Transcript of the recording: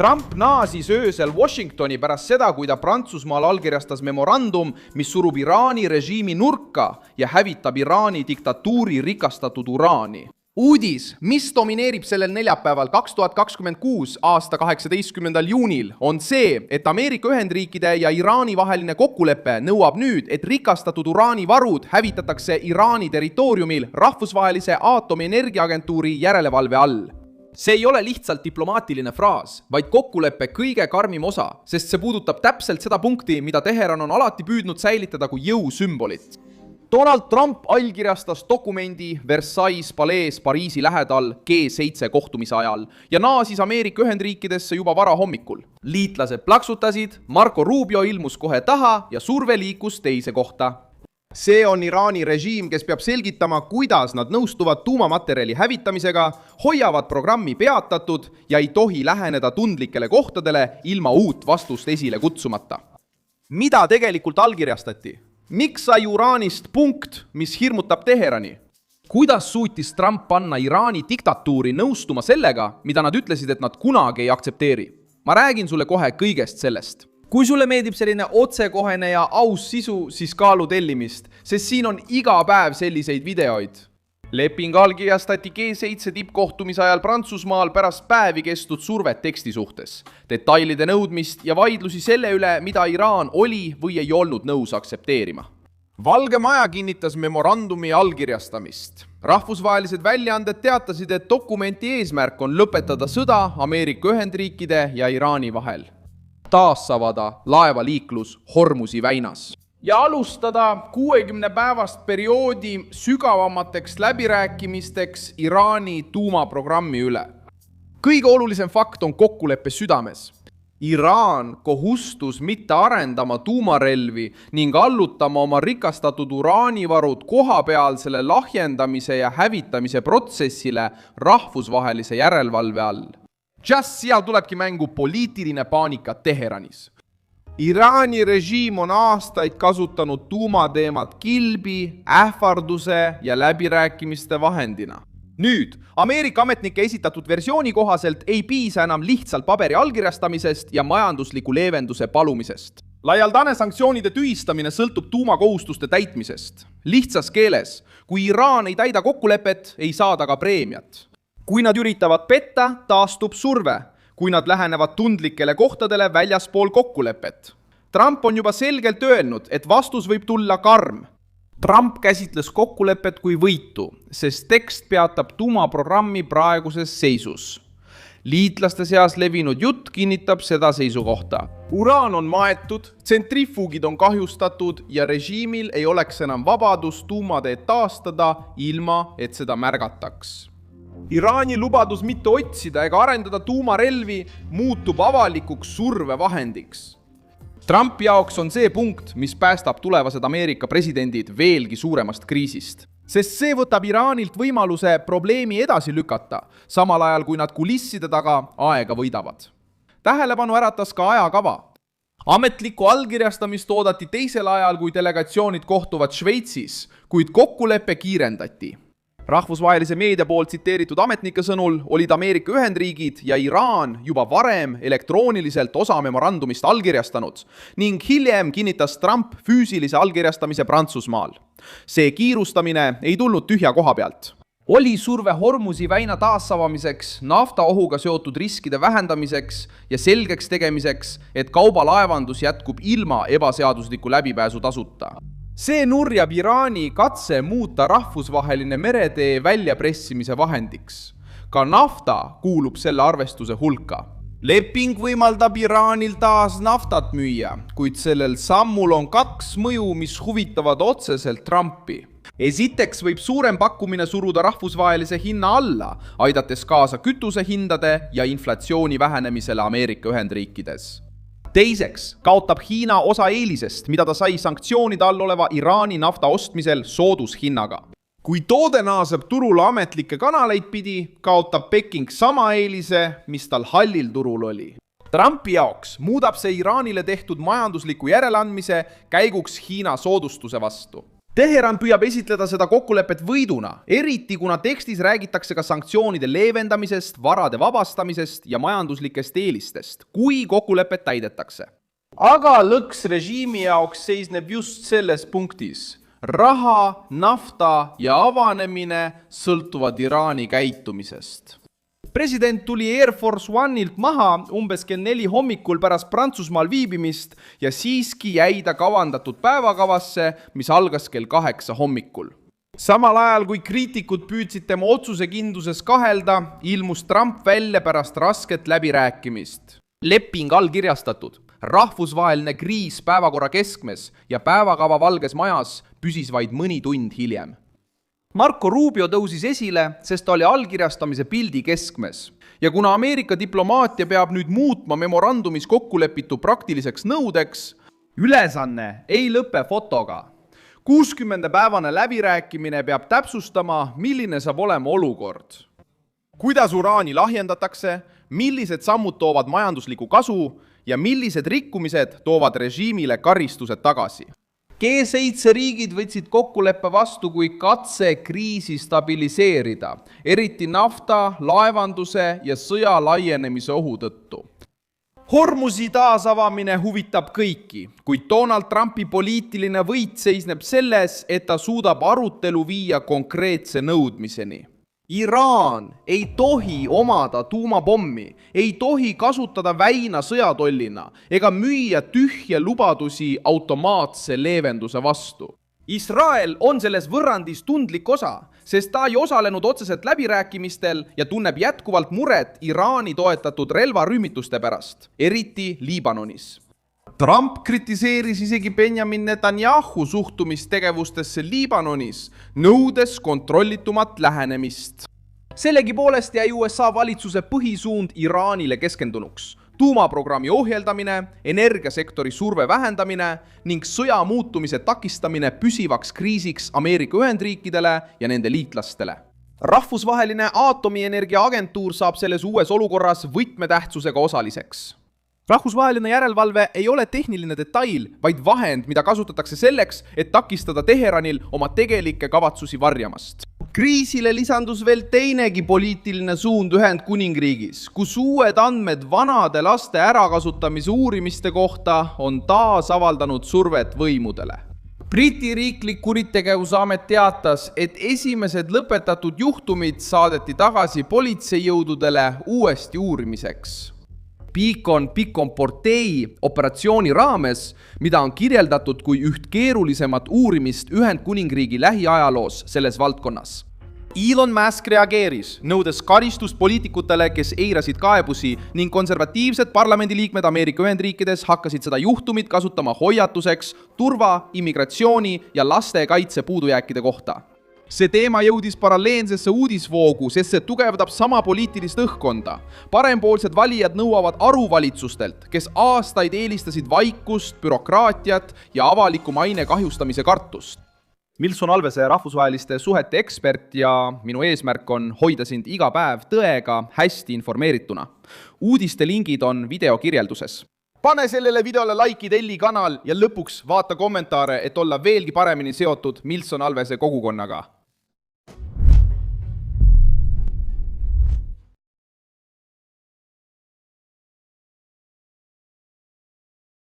Trump naasis öösel Washingtoni pärast seda, kui ta Prantsusmaal allkirjastas memorandum, mis surub Iraani režiimi nurka ja hävitab Iraani diktatuuri rikastatud uraani. Uudis, mis domineerib sellel neljapäeval 2026 aasta 18. juunil, on see, et Ameerika Ühendriikide ja Iraani vaheline kokkulepe nõuab nüüd, et rikastatud uraanivarud hävitatakse Iraani territooriumil rahvusvahelise aatomienergiaagentuuri järelevalve all. See ei ole lihtsalt diplomaatiline fraas, vaid kokkuleppe kõige karmim osa, sest see puudutab täpselt seda punkti, mida Teheran on alati püüdnud säilitada kui jõusümbolit. Donald Trump allkirjastas dokumendi Versailles palees Pariisi lähedal G7 kohtumise ajal ja naasis Ameerika Ühendriikidesse juba varahommikul. Liitlased plaksutasid, Marco Rubio ilmus kohe taha ja surve liikus teise kohta. See on Iraani režiim, kes peab selgitama, kuidas nad nõustuvad tuumamaterjali hävitamisega, hoiavad programmi peatatud ja ei tohi läheneda tundlikele kohtadele ilma uut vastust esile kutsumata. Mida tegelikult allkirjastati? Miks sai uraanist punkt, mis hirmutab Teherani? Kuidas suutis Trump panna Iraani diktatuuri nõustuma sellega, mida nad ütlesid, et nad kunagi ei aktsepteeri? Ma räägin sulle kohe kõigest sellest. Kui sulle meeldib selline otsekohene ja aus sisu, siis kaalu tellimist, sest siin on iga päev selliseid videoid. Leping allkirjastati G7 tippkohtumise ajal Prantsusmaal pärast päevi kestnud survet teksti suhtes, detailide nõudmist ja vaidlusi selle üle, mida Iraan oli või ei olnud nõus aktsepteerima. Valge Maja kinnitas memorandumi allkirjastamist. Rahvusvahelised väljaanded teatasid, et dokumenti eesmärk on lõpetada sõda Ameerika Ühendriikide ja Iraani vahel. Taassavada laevaliiklus Hormuzi väinas. Ja alustada 60-päevast perioodi sügavamateks läbirääkimisteks Iraani tuumaprogrammi üle. Kõige olulisem fakt on kokkuleppe südames. Iraan kohustus mitte arendama tuumarelvi ning allutama oma rikastatud uraanivarud kohapealsele lahjendamise ja hävitamise protsessile rahvusvahelise järelevalve all. Just seal tulebki mängu poliitiline paanika Teheranis. Iraani režiim on aastaid kasutanud tuumateemat kilbi, ähvarduse ja läbirääkimiste vahendina. Nüüd, Ameerika ametnike esitatud versiooni kohaselt ei piisa enam lihtsalt paberi allkirjastamisest ja majandusliku leevenduse palumisest. Laialdane sanktsioonide tühistamine sõltub tuumakohustuste täitmisest. Lihtsas keeles, kui Iraan ei täida kokkulepet, ei saada ka preemiat. Kui nad üritavad petta, taastub surve. Kui nad lähenevad tundlikele kohtadele väljaspool kokkulepet. Trump on juba selgelt öelnud, et vastus võib tulla karm. Trump käsitles kokkulepet kui võitu, sest tekst peatab tuumaprogrammi praeguses seisus. Liitlaste seas levinud jutt kinnitab seda seisukohta. Uraan on maetud, tsentrifuugid on kahjustatud ja režiimil ei oleks enam vabadus tuumateed taastada ilma, et seda märgataks. Iraani lubadus mitte otsida ega arendada tuumarelvi muutub avalikuks survevahendiks. Trumpi jaoks on see punkt, mis päästab tulevased Ameerika presidendid veelgi suuremast kriisist. Sest see võtab Iraanilt võimaluse probleemi edasi lükata, samal ajal kui nad kulisside taga aega võidavad. Tähelepanu äratas ka ajakava. Ametlikku allkirjastamist oodati teisel ajal, kui delegatsioonid kohtuvad Šveitsis, kuid kokkuleppe kiirendati. Rahvusvahelise meedia poolt tsiteeritud ametnike sõnul olid Ameerika Ühendriigid ja Iraan juba varem elektrooniliselt osa memorandumist allkirjastanud ning hiljem kinnitas Trump füüsilise allkirjastamise Prantsusmaal. See kiirustamine ei tulnud tühja koha pealt. Oli surve Hormuzi väina taassavamiseks, naftaohuga seotud riskide vähendamiseks ja selgeks tegemiseks, et kaubalaevandus jätkub ilma ebaseadusliku läbipääsu tasuta. See nurjab Iraani katse muuta rahvusvaheline meretee väljapressimise vahendiks. Ka nafta kuulub selle arvestuse hulka. Leping võimaldab Iraanil taas naftat müüa, kuid sellel sammul on kaks mõju, mis huvitavad otseselt Trumpi. Esiteks võib suurem pakkumine suruda rahvusvahelise hinna alla, aidates kaasa kütusehindade ja inflatsiooni vähenemisele Ameerika Ühendriikides. Teiseks kaotab Hiina osa eelisest, mida ta sai sanktsioonide all oleva Iraani nafta ostmisel soodushinnaga. Kui toode naaseb turule ametlikke kanaleid pidi, kaotab Peking sama eelise, mis tal hallil turul oli. Trumpi jaoks muudab see Iraanile tehtud majandusliku järeleandmise käiguks Hiina soodustuse vastu. Teheran püüab esitleda seda kokkulepet võiduna, eriti kuna tekstis räägitakse ka sanktsioonide leevendamisest, varade vabastamisest ja majanduslikest eelistest, kui kokkulepet täidetakse. Aga lõks režiimi jaoks seisneb just selles punktis. Raha, nafta ja avanemine sõltuvad Iraani käitumisest. President tuli Air Force Oneilt maha umbes kell 4 hommikul pärast Prantsusmaal viibimist ja siiski jäi ta kavandatud päevakavasse, mis algas kell 8 hommikul. Samal ajal, kui kriitikud püüdsid tema otsusekindluses kahelda, ilmus Trump välja pärast rasket läbirääkimist. Leping allkirjastatud, rahvusvaheline kriis päevakorra keskmes ja päevakava Valges Majas püsis vaid mõni tund hiljem. Marco Rubio tõusis esile, sest ta oli allkirjastamise pildi keskmes. Ja kuna Ameerika diplomaatia peab nüüd muutma memorandumis kokkulepitu praktiliseks nõudeks, ülesanne ei lõpe fotoga. 60-päevane läbirääkimine peab täpsustama, milline saab olema olukord. Kuidas uraani lahjendatakse, millised sammud toovad majandusliku kasu ja millised rikkumised toovad režiimile karistused tagasi. G7 riigid võtsid kokkuleppe vastu kui katse kriisi stabiliseerida, eriti nafta, laevanduse ja sõja laienemise ohu tõttu. Hormuzi taasavamine huvitab kõiki, kuid Donald Trumpi poliitiline võit seisneb selles, et ta suudab arutelu viia konkreetse nõudmiseni. Iraan ei tohi omada tuumapommi, ei tohi kasutada väina sõjatollina ega müüa tühje lubadusi automaatse leevenduse vastu. Israel on selles võrrandis tundlik osa, sest ta ei osalenud otseselt läbirääkimistel ja tunneb jätkuvalt muret Iraani toetatud relvarühmituste pärast, eriti Liibanonis. Trump kritiseeris isegi Benjamin Netanyahu suhtumistegevustesse Liibanonis, nõudes kontrollitumat lähenemist. Sellegipoolest jäi USA valitsuse põhisuund Iraanile keskendunuks. Tuumaprogrammi ohjeldamine, energiasektori surve vähendamine ning sõja muutumise takistamine püsivaks kriisiks Ameerika Ühendriikidele ja nende liitlastele. Rahvusvaheline aatomienergia agentuur saab selles uues olukorras võtmetähtsusega osaliseks. Rahvusvaheline järelevalve ei ole tehniline detail, vaid vahend, mida kasutatakse selleks, et takistada Teheranil oma tegelikke kavatsusi varjamast. Kriisile lisandus veel teinegi poliitiline suund Ühendkuningriigis, kus uued andmed vanade laste ärakasutamise uurimiste kohta on taas avaldanud survet võimudele. Briti riiklik kuritegevusamet teatas, et esimesed lõpetatud juhtumid saadeti tagasi politseijõududele uuesti uurimiseks. Beacon Portei operatsiooni raames, mida on kirjeldatud kui üht keerulisemat uurimist Ühendkuningriigi lähiajaloos selles valdkonnas. Elon Musk reageeris, nõudes karistust poliitikutele, kes eirasid kaebusi ning konservatiivsed parlamendiliikmed Ameerika Ühendriikides hakkasid seda juhtumit kasutama hoiatuseks turva, immigratsiooni ja laste kaitse puudujääkide kohta. See teema jõudis paralleelsesse uudisvoogu, sest see tugevdab sama poliitilist õhkkonda. Parempoolsed valijad nõuavad aru valitsustelt, kes aastaid eelistasid vaikust, bürokraatiat ja avaliku maine kahjustamise kartust. Milson Alvese rahvusvaheliste suhete ekspert ja minu eesmärk on hoida sind iga päev tõega hästi informeerituna. Uudiste lingid on video kirjelduses. Pane sellele videole like, telli kanal ja lõpuks vaata kommentaare, et olla veelgi paremini seotud Milson Alvese kogukonnaga.